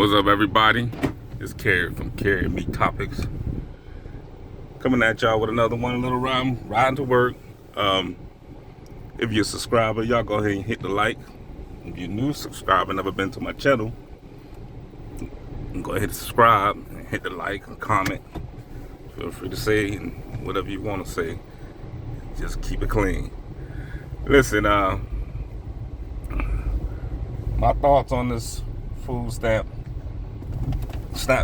What's up, everybody? It's Carrie from Carrie Meat Topics, coming at y'all with another one, a little riding to work. If you're a subscriber, y'all go ahead and hit the like. If you're a new subscriber, never been to my channel, go ahead and subscribe and hit the like and comment. Feel free to say whatever you want to say. Just keep it clean. Listen, my thoughts on this food stamp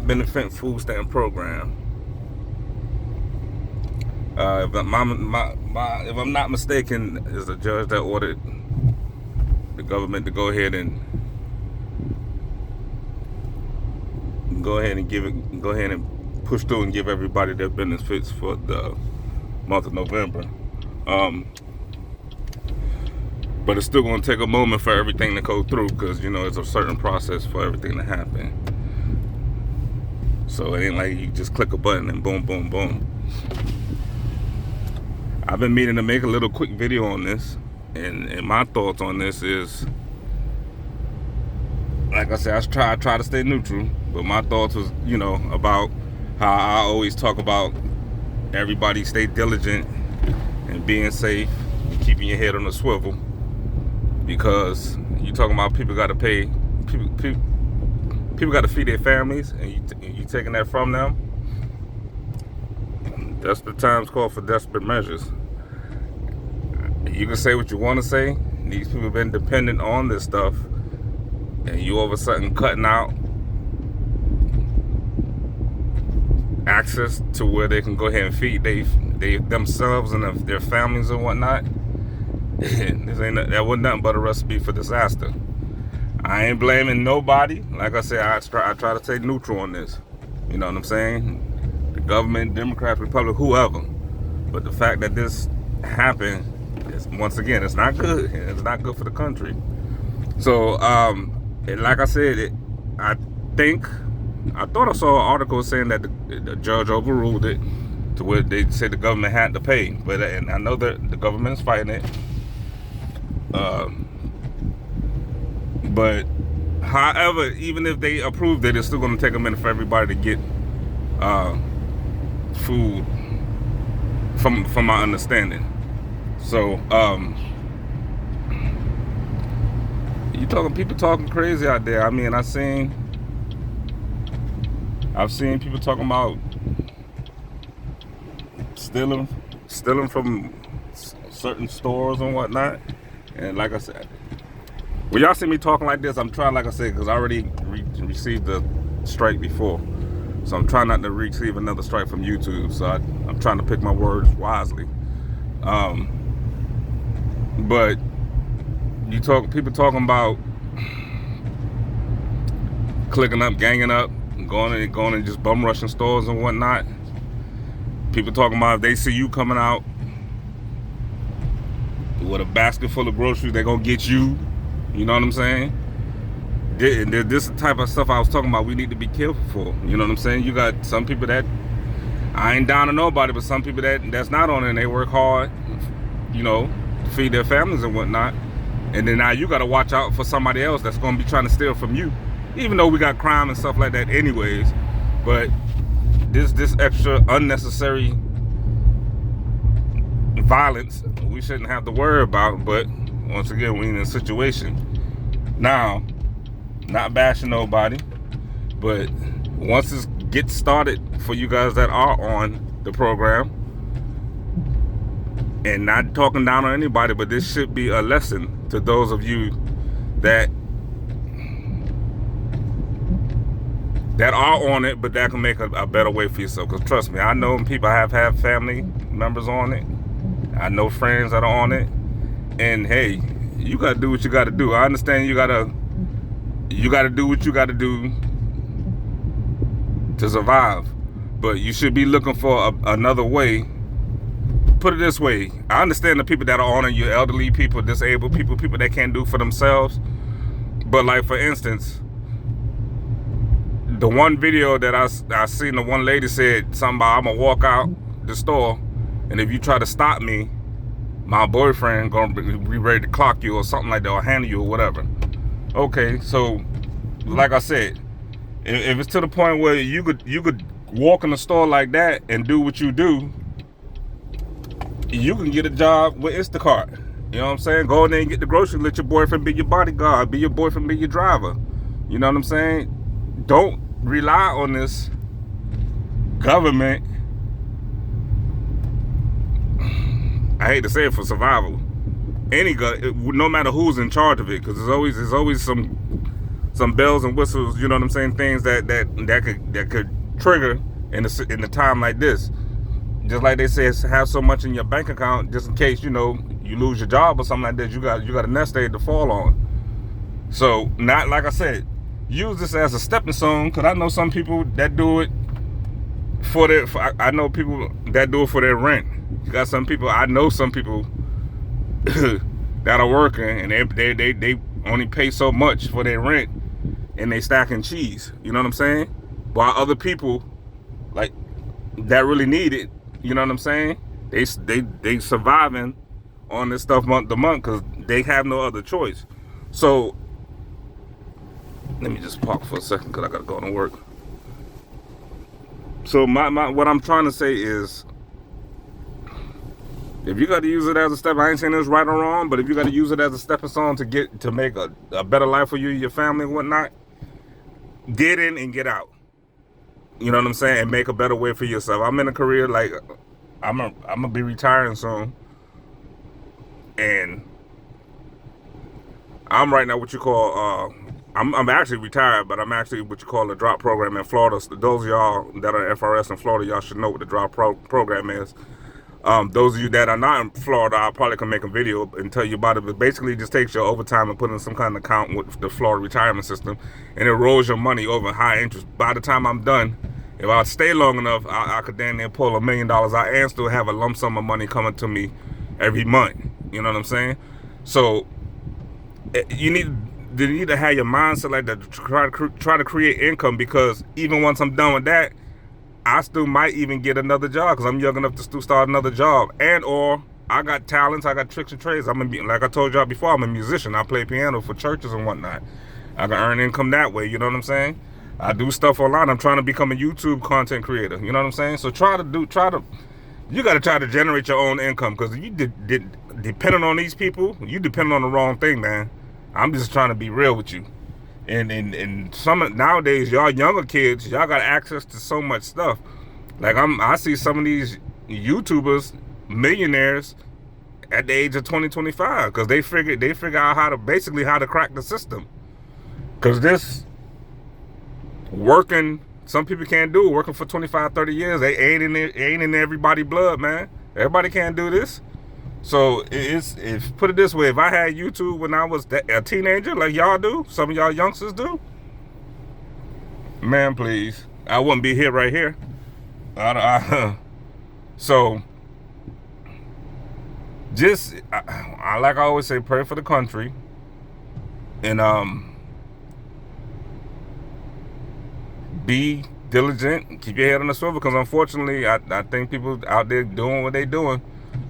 benefit food stamp program. If I'm not mistaken, is the judge that ordered the government to go ahead and push through and give everybody their benefits for the month of November. But it's still going to take a moment for everything to go through, because it's a certain process for everything to happen. So it ain't like you just click a button and boom, boom, boom. I've been meaning to make a little quick video on this, and my thoughts on this is, like I said, I try to stay neutral, but my thoughts was, about how I always talk about everybody stay diligent and being safe and keeping your head on the swivel, because you talking about people got to pay, people got to feed their families, and you taking that from them. That's the times called for desperate measures. You can say what you want to say. These people have been dependent on this stuff, and you all of a sudden cutting out access to where they can go ahead and feed they themselves and their families and whatnot. That wasn't nothing but a recipe for disaster. I ain't blaming nobody. Like I said, I try to stay neutral on this. You know what I'm saying? The government, Democrats, Republicans, whoever. But the fact that this happened, once again, it's not good. It's not good for the country. So, like I said, I thought I saw an article saying that the judge overruled it to where they said the government had to pay. But and I know that the government is fighting it. But however, even if they approved it, it's still going to take a minute for everybody to get food, from my understanding. So people talking crazy out there. I mean, I've seen people talking about stealing from certain stores and whatnot. And like I said, when y'all see me talking like this, I'm trying, like I said, because I already received a strike before. So I'm trying not to receive another strike from YouTube. So I'm trying to pick my words wisely. But people talking about clicking up, ganging up, going and just bum rushing stores and whatnot. People talking about if they see you coming out with a basket full of groceries, they're gonna get you. You know what I'm saying? This is the type of stuff I was talking about we need to be careful for. You know what I'm saying? You got some people that, I ain't down to nobody, but some people that's not on it, and they work hard, to feed their families and whatnot. And then now you got to watch out for somebody else that's going to be trying to steal from you. Even though we got crime and stuff like that anyways. But this extra unnecessary violence, we shouldn't have to worry about. But once again, we're in a situation. Now, not bashing nobody, but once this gets started for you guys that are on the program, and not talking down on anybody, but this should be a lesson to those of you that are on it, but that can make a better way for yourself. Because trust me, I know people have had family members on it. I know friends that are on it. And hey, you got to do what you got to do. I understand you got to do what you got to do to survive. But you should be looking for another way. Put it this way, I understand the people that are on it, your elderly people, disabled people that can't do for themselves. But like, for instance, the one video that I seen, the one lady said something about, I'm gonna walk out the store, and if you try to stop me, my boyfriend gonna be ready to clock you or something like that, or handle you or whatever. Okay, so like I said, If it's to the point where you could walk in the store like that and do what you do, you can get a job with Instacart. You know what I'm saying? Go in there and get the groceries. Let your boyfriend be your bodyguard. Be your boyfriend, be your driver. You know what I'm saying? Don't rely on this government. I hate to say it, for survival. No matter who's in charge of it, because there's always some bells and whistles. You know what I'm saying? Things that could trigger in a time like this. Just like they say, have so much in your bank account just in case, you know, you lose your job or something like that. You got a nest egg to fall on. So, not like I said, use this as a stepping stone, because I know some people that do it I know people that do it for their rent. You got some people, I know some people that are working and they only pay so much for their rent and they stacking cheese. You know what I'm saying? While other people like that really need it, you know what I'm saying? They surviving on this stuff month to month because they have no other choice. So let me just park for a second because I gotta go to work. So my what I'm trying to say is, if you got to use it as a step, I ain't saying it's right or wrong, but if you got to use it as a stepping stone to make a better life for you, your family, and whatnot, get in and get out. You know what I'm saying? And make a better way for yourself. I'm in a career like I'm gonna be retiring soon, and I'm right now what you call I'm actually retired, but I'm actually what you call a drop program in Florida. So those of y'all that are FRS in Florida, y'all should know what the drop program is. Those of you that are not in Florida, I probably can make a video and tell you about it. But basically, just takes your overtime and put in some kind of account with the Florida retirement system, and it rolls your money over high interest. By the time I'm done, if I stay long enough, I could then pull $1 million out and still have a lump sum of money coming to me every month. You know what I'm saying? So you need to have your mindset like that to try to create income, because even once I'm done with that, I still might even get another job because I'm young enough to still start another job. And or I got talents, I got tricks and trades. Like I told y'all before, I'm a musician. I play piano for churches and whatnot. I can earn income that way, you know what I'm saying? I do stuff online. I'm trying to become a YouTube content creator, you know what I'm saying? So you got to try to generate your own income, because if you depending on these people, you depend on the wrong thing, man. I'm just trying to be real with you. And some nowadays, y'all younger kids, y'all got access to so much stuff. Like I see some of these YouTubers, millionaires, at the age of 20, 25, because they figure out how to crack the system. Because this working, some people can't do it. Working for 25, 30 years, they ain't in everybody's blood, man. Everybody can't do this. So put it this way, if I had YouTube when I was a teenager, like y'all do, some of y'all youngsters do, man, please, I wouldn't be here right here. So just like I always say, pray for the country, and be diligent, keep your head on the swivel, because unfortunately, I think people out there doing what they doing.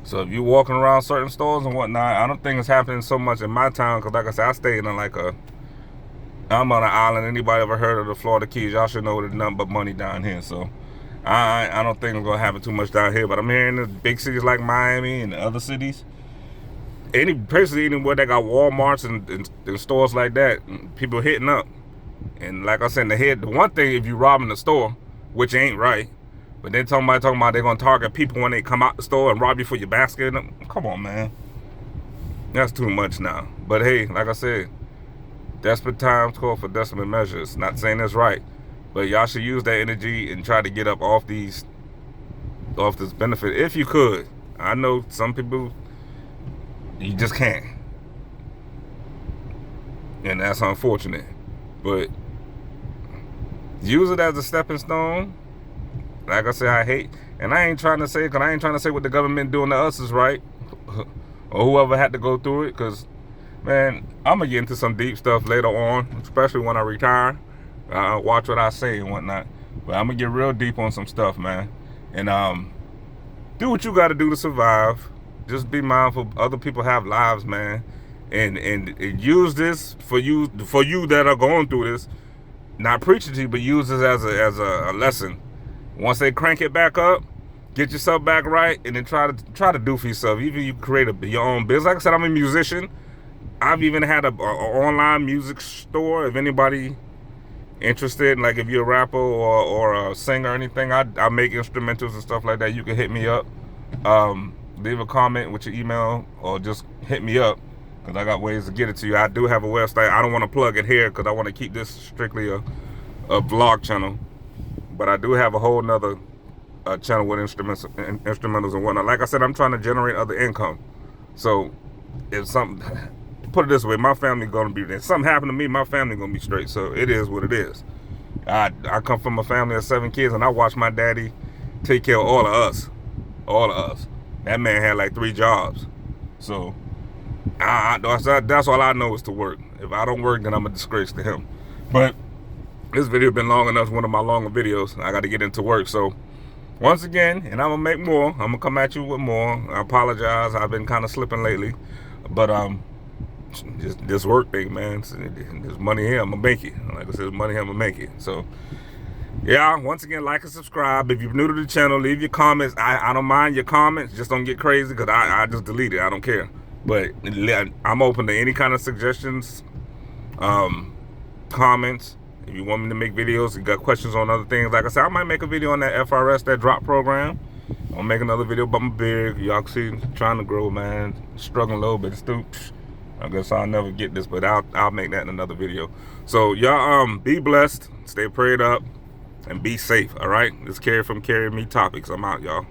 So if you're walking around certain stores and whatnot, I don't think it's happening so much in my town, because like I said, I stay in I'm on an island. Anybody ever heard of the Florida Keys? Y'all should know there's nothing but money down here. So I don't think it's gonna happen too much down here. But I'm hearing the big cities like Miami and other cities, basically anywhere that got Walmarts and stores like that, people hitting up. And like I said, the one thing, if you robbing the store, which ain't right, but they're talking about they're gonna target people when they come out the store and rob you for your basket. Come on, man, that's too much now. But hey, like I said, desperate times call for desperate measures. Not saying that's right, but y'all should use that energy and try to get up off this benefit if you could. I know some people, you just can't, and that's unfortunate. But use it as a stepping stone. Like I said, I ain't trying to say what the government doing to us is right, or whoever had to go through it, because, man, I'm going to get into some deep stuff later on, especially when I retire. Watch what I say and whatnot. But I'm going to get real deep on some stuff, man. And do what you got to do to survive. Just be mindful. Other people have lives, man. And use this for you that are going through this. not preaching to you, but use this as a lesson. Once they crank it back up, get yourself back right, and then try to do for yourself. Even you create your own business. Like I said, I'm a musician. I've even had a online music store. If anybody interested, like if you're a rapper or a singer or anything, I make instrumentals and stuff like that. You can hit me up. Leave a comment with your email or just hit me up, because I got ways to get it to you. I do have a website. I don't want to plug it here because I want to keep this strictly a vlog channel, but I do have a whole nother channel with instrumentals and whatnot. Like I said, I'm trying to generate other income. So if something, put it this way, my family gonna be, if something happened to me, my family gonna be straight. So it is what it is. I come from a family of 7 kids, and I watched my daddy take care of all of us. That man had like 3 jobs. So that's all I know is to work. If I don't work, then I'm a disgrace to him. But this video been long enough, one of my longer videos. I got to get into work. So once again, and I'm gonna make more. I'm gonna come at you with more. I apologize. I've been kind of slipping lately, but just this work thing, man. There's money here, I'm gonna make it. Like I said, there's money here, I'm gonna make it. So yeah, once again, like and subscribe. If you're new to the channel, leave your comments. I don't mind your comments. Just don't get crazy, because I just delete it. I don't care. But I'm open to any kind of suggestions, comments. If you want me to make videos, you got questions on other things, like I said, I might make a video on that FRS, that drop program. I'll make another video about my beard. Y'all can see, trying to grow, man. Struggling a little bit. I guess I'll never get this, but I'll make that in another video. So y'all be blessed, stay prayed up, and be safe. All right, this is Kerry from Kerry Me Topics. I'm out, y'all.